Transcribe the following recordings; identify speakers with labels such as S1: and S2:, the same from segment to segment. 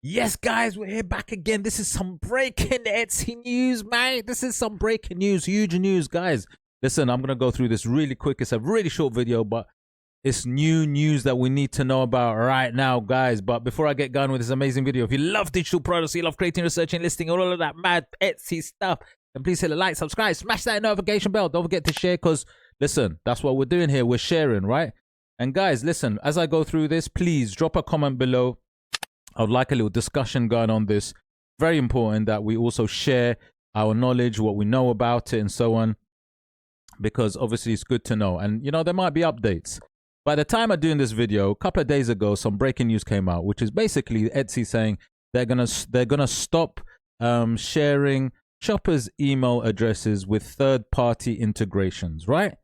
S1: Yes, guys, we're here back again. This is some breaking Etsy news, mate. This is some breaking news, huge news, guys. Listen, I'm going to go through this really quick. It's a really short video, but it's new news that we need to know about right now, guys. But before I get going with this amazing video, if you love digital products, you love creating, researching, listing, all of that mad Etsy stuff, then please hit the like, subscribe, smash that notification bell. Don't forget to share because, listen, that's what we're doing here. We're sharing, right? And guys, listen, as I go through this, please drop a comment below. I would like a little discussion going on this. Very important that we also share our knowledge, what we know about it, and so on, because obviously it's good to know. And you know, there might be updates. By the time I'm doing this video, a couple of days ago, some breaking news came out, which is basically Etsy saying they're gonna stop sharing shoppers' email addresses with third-party integrations, right?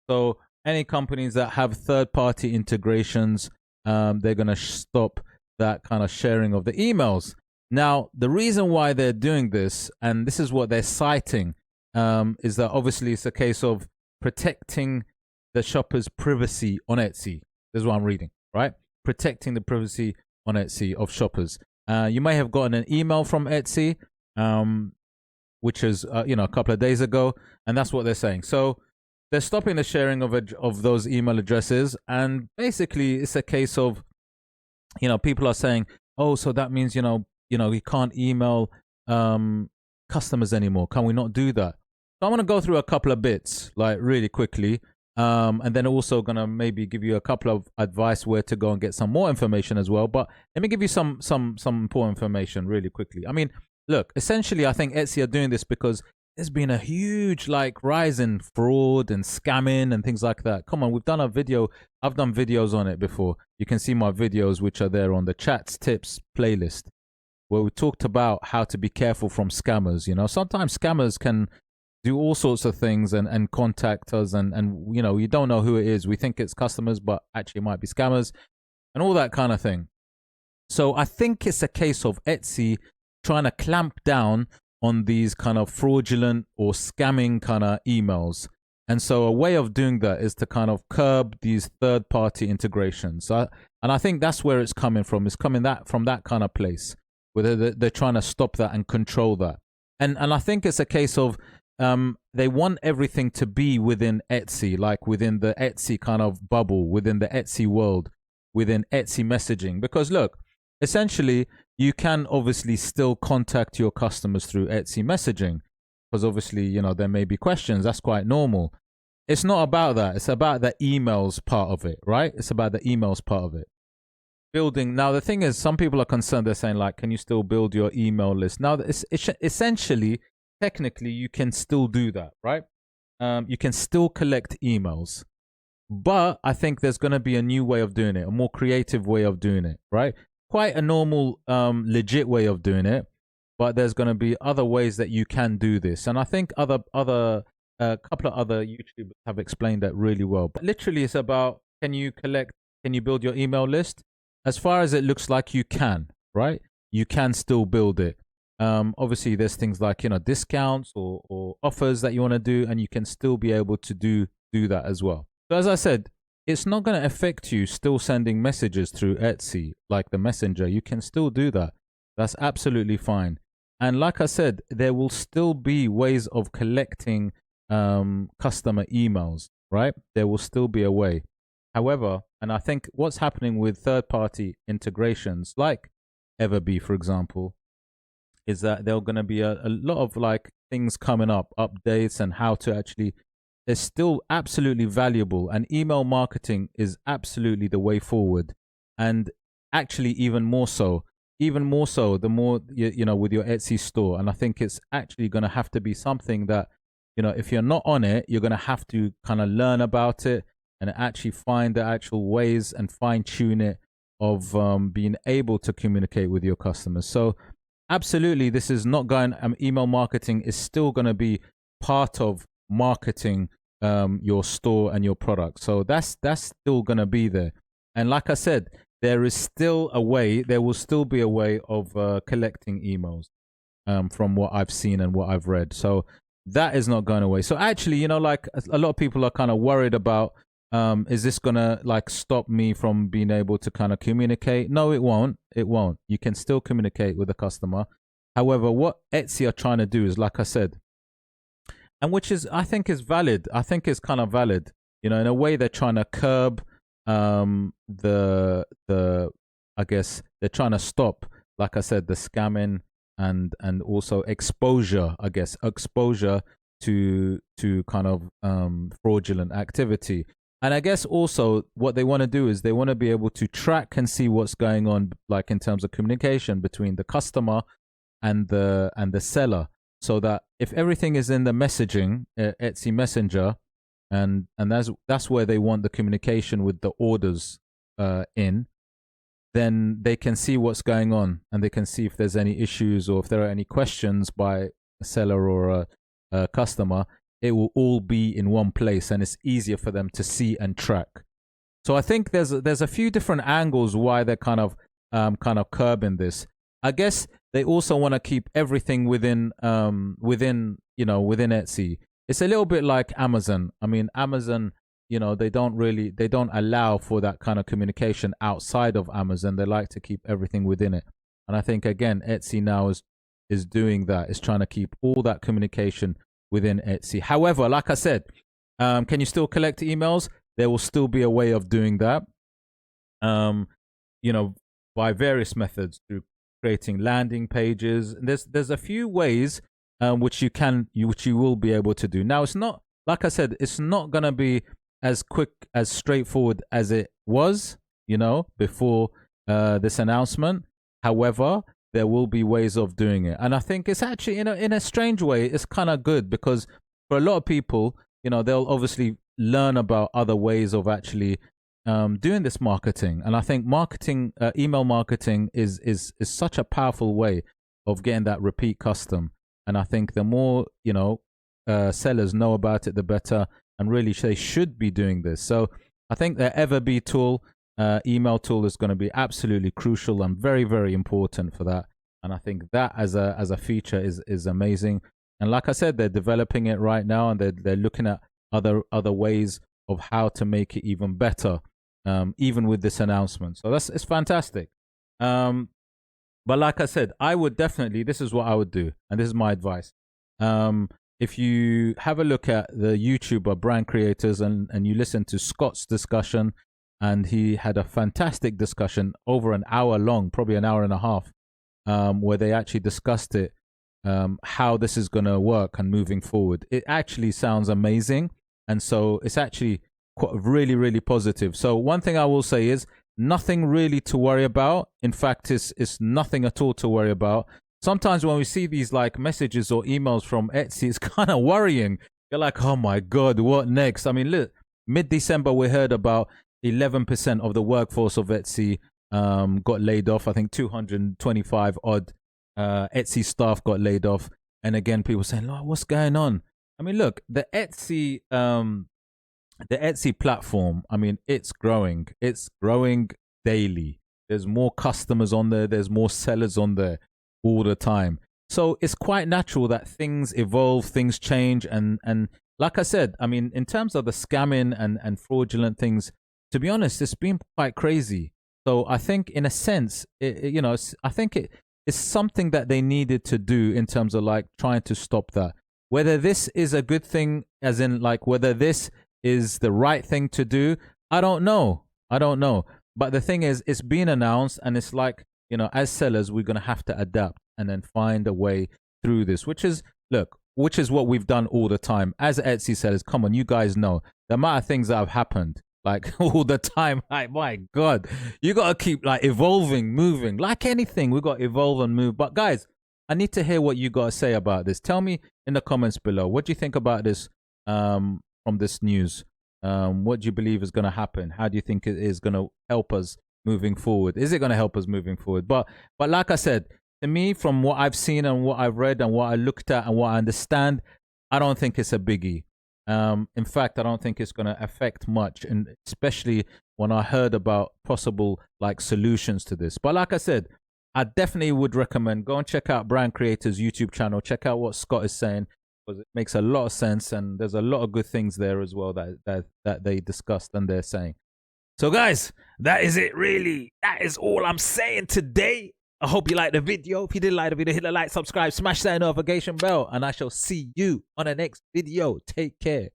S1: So any companies that have third-party integrations, they're gonna stop that kind of sharing of the emails. Now, the reason why they're doing this, and this is what they're citing, is that obviously it's a case of protecting the shopper's privacy on Etsy. This is what I'm reading, right? Protecting the privacy on Etsy of shoppers. You may have gotten an email from Etsy, which is a couple of days ago, and that's what they're saying. So they're stopping the sharing of those email addresses, and basically it's a case of, people are saying, oh, so that means, we can't email customers anymore. Can we not do that? So I'm going to go through a couple of bits, like really quickly. And then also going to maybe give you a couple of advice where to go and get some more information as well. But let me give you some important information really quickly. I mean, look, essentially, I think Etsy are doing this because there's been a huge rise in fraud and scamming and things like that. Come on, we've done a video. I've done videos on it before. You can see my videos, which are there on the chats tips playlist, where we talked about how to be careful from scammers. Sometimes scammers can do all sorts of things and contact us and you don't know who it is. We think it's customers, but actually it might be scammers and all that kind of thing. So I think it's a case of Etsy trying to clamp down on these kind of fraudulent or scamming kind of emails. And so a way of doing that is to kind of curb these third-party integrations. And I think that's where it's coming from. It's coming from that kind of place, where they're trying to stop that and control that. And I think it's a case of they want everything to be within Etsy, like within the Etsy kind of bubble, within the Etsy world, within Etsy messaging. Because look, essentially, you can obviously still contact your customers through Etsy messaging, because obviously, there may be questions. That's quite normal. It's not about that. It's about the emails part of it, right? It's about the emails part of it. Building. Now, the thing is, some people are concerned. They're saying, can you still build your email list? Now, it's essentially, technically, you can still do that, right? You can still collect emails. But I think there's going to be a new way of doing it, a more creative way of doing it, right? Quite a normal, legit way of doing it, but there's going to be other ways that you can do this. And I think a couple of other YouTubers have explained that really well. But literally, it's about, can you build your email list? As far as it looks like you can, right? You can still build it. Obviously, there's things like, discounts or offers that you want to do, and you can still be able to do that as well. So as I said, it's not going to affect you still sending messages through Etsy, like the messenger. You can still do that. That's absolutely fine. And like I said, there will still be ways of collecting customer emails, right? There will still be a way. However, and I think what's happening with third-party integrations, like EVERBEE, for example, is that there are going to be a lot of things coming up, updates, and how to actually, is still absolutely valuable, and email marketing is absolutely the way forward. And actually even more so the more with your Etsy store. And I think it's actually going to have to be something that, if you're not on it, you're going to have to kind of learn about it and actually find the actual ways and fine tune it of being able to communicate with your customers. So absolutely, this is not going, email marketing is still going to be part of marketing your store and your product. So that's still going to be there. And like I said, there will still be a way of collecting emails from what I've seen and what I've read. So that is not going away. So actually, a lot of people are kind of worried about Is this gonna like stop me from being able to kind of communicate? No, it won't. It won't. You can still communicate with the customer. However, what Etsy are trying to do is, like I said, and which is I think is valid. I think is kind of valid. You know, in a way, they're trying to curb the I guess they're trying to stop, like I said, the scamming and also exposure. I guess exposure to kind of fraudulent activity. And I guess also what they want to do is they want to be able to track and see what's going on, like in terms of communication between the customer and the seller, so that if everything is in the messaging, Etsy Messenger, and that's where they want the communication with the orders in, then they can see what's going on and they can see if there's any issues or if there are any questions by a seller or a customer. It will all be in one place and it's easier for them to see and track. So I think there's a few different angles why they're kind of curbing this. I guess they also want to keep everything within within Etsy. It's a little bit like Amazon. I mean, Amazon, they don't allow for that kind of communication outside of Amazon. They like to keep everything within it. And I think again, Etsy now is doing that. It's trying to keep all that communication within Etsy. However, like I said, can you still collect emails? There will still be a way of doing that. By various methods, through creating landing pages. There's a few ways which you will be able to do. Now, it's not, like I said, it's not gonna be as quick, as straightforward as it was, before this announcement. However, there will be ways of doing it, and I think it's actually, in a strange way, it's kind of good, because for a lot of people, they'll obviously learn about other ways of actually doing this marketing. And I think email marketing is such a powerful way of getting that repeat custom. And I think the more sellers know about it, the better. And really, they should be doing this. So I think the EVERBEE tool, email tool, is going to be absolutely crucial and very, very important for that. And I think that as a feature is amazing. And like I said, they're developing it right now, and they're looking at other ways of how to make it even better, even with this announcement. So it's fantastic. But like I said, I would definitely, this is what I would do, and this is my advice. If you have a look at the YouTuber Brand Creators and you listen to Scott's discussion, and he had a fantastic discussion over an hour long, probably an hour and a half, where they actually discussed it, how this is going to work and moving forward. It actually sounds amazing. And so it's actually really, really positive. So one thing I will say is nothing really to worry about. In fact, it's nothing at all to worry about. Sometimes when we see these like messages or emails from Etsy, it's kind of worrying. You're like, oh my God, what next? I mean, look, mid-December, we heard about 11% of the workforce of Etsy got laid off. I think 225 odd Etsy staff got laid off. And again, people saying, oh, what's going on? I mean, look, the Etsy platform, I mean, it's growing. It's growing daily. There's more customers on there. There's more sellers on there all the time. So it's quite natural that things evolve, things change. And like I said, I mean, in terms of the scamming and fraudulent things, to be honest, it's been quite crazy. So I think in a sense, I think it's something that they needed to do in terms of like trying to stop that. Whether this is a good thing, as in like whether this is the right thing to do, I don't know. But the thing is, it's been announced, and it's like, as sellers, we're going to have to adapt and then find a way through this, which is what we've done all the time. As Etsy sellers, come on, you guys know the amount of things that have happened, like all the time. Like, my God, you got to keep like evolving, moving, like anything. We got to evolve and move. But guys, I need to hear what you got to say about this. Tell me in the comments below. What do you think about this from this news? What do you believe is going to happen? How do you think it is going to help us moving forward? Is it going to help us moving forward? But like I said, to me, from what I've seen and what I've read and what I looked at and what I understand, I don't think it's a biggie. In fact, I don't think it's going to affect much, and especially when I heard about possible like solutions to this. But like I said, I definitely would recommend go and check out Brand Creators' YouTube channel. Check out what Scott is saying. because it makes a lot of sense, and there's a lot of good things there as well that they discussed and they're saying. So guys, that is it really. That is all I'm saying today. I hope you liked the video. If you did like the video, hit the like, subscribe, smash that notification bell, and I shall see you on the next video. Take care.